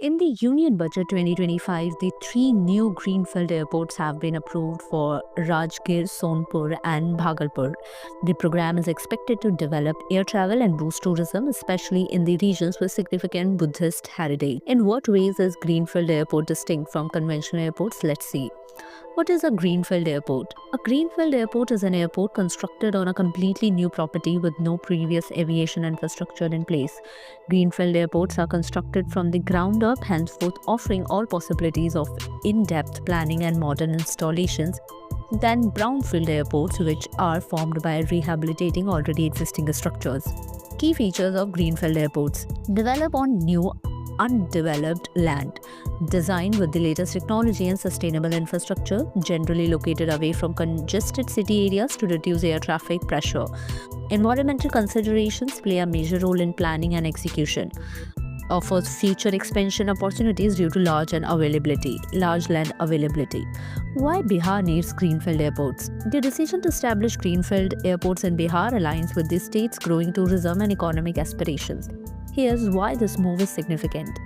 In the Union Budget 2025, the three new greenfield airports have been approved for Rajgir, Sonpur, and Bhagalpur. The program is expected to develop air travel and boost tourism, especially in the regions with significant Buddhist heritage. In what ways is greenfield airport distinct from conventional airports? Let's see. What is a greenfield airport? A greenfield airport is an airport constructed on a completely new property with no previous aviation infrastructure in place. Greenfield airports are constructed from the ground up, henceforth offering all possibilities of in-depth planning and modern installations than brownfield airports, which are formed by rehabilitating already existing structures. Key features of greenfield airports: develop on new undeveloped land, designed with the latest technology and sustainable infrastructure, generally located away from congested city areas to reduce air traffic pressure. Environmental considerations play a major role in planning and execution. Offers future expansion opportunities due to large land availability. Why Bihar needs greenfield airports? The decision to establish greenfield airports in Bihar aligns with the state's growing tourism and economic aspirations. Here's why this move is significant.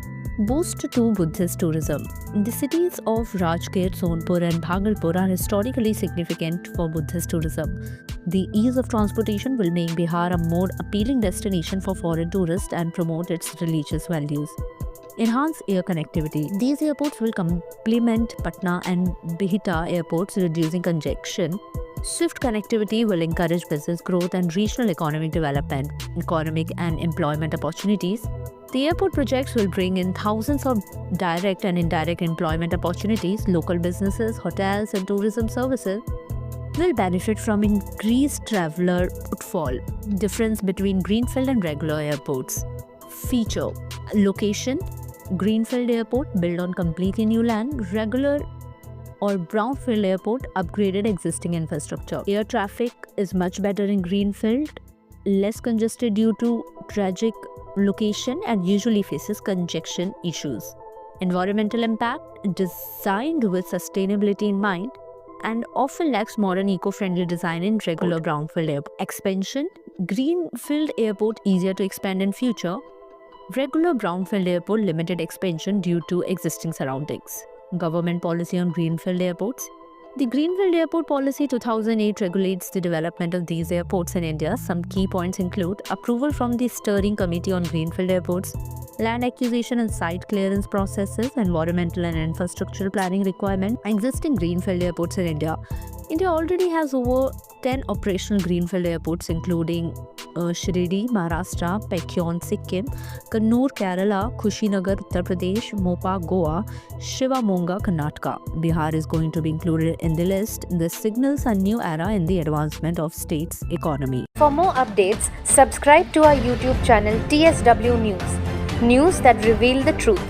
Boost to Buddhist tourism. The cities of Rajgir, Sonpur, and Bhagalpur are historically significant for Buddhist tourism. The ease of transportation will make Bihar a more appealing destination for foreign tourists and promote its religious values. Enhance air connectivity. These airports will complement Patna and Bihta airports, reducing congestion. Swift connectivity will encourage business growth and regional economic development, economic and employment opportunities. The airport projects will bring in thousands of direct and indirect employment opportunities. Local businesses, hotels, and tourism services will benefit from increased traveler footfall. Difference between greenfield and regular airports. Feature: location. Greenfield airport built on completely new land. Regular or brownfield airport upgraded existing infrastructure. Air traffic is much better in greenfield, less congested due to tragic location, and usually faces congestion issues. Environmental impact: designed with sustainability in mind and often lacks modern eco-friendly design in regular brownfield airport. Expansion: greenfield airport easier to expand in future. Regular brownfield airport limited expansion due to existing surroundings. Government policy on greenfield airports. The Greenfield Airport Policy 2008 regulates the development of these airports in India. Some key points include approval from the Steering Committee on Greenfield Airports, land acquisition and site clearance processes, environmental and infrastructural planning requirement. Existing greenfield airports in India. India already has over 10 operational greenfield airports, including Shirdi, Maharashtra, Paikyon, Sikkim, Kannur, Kerala, Kushinagar, Uttar Pradesh, Mopa, Goa, Shivamonga, Karnataka. Bihar is going to be included in the list. This signals a new era in the advancement of state's economy. For more updates, subscribe to our YouTube channel TSW News. News that reveal the truth.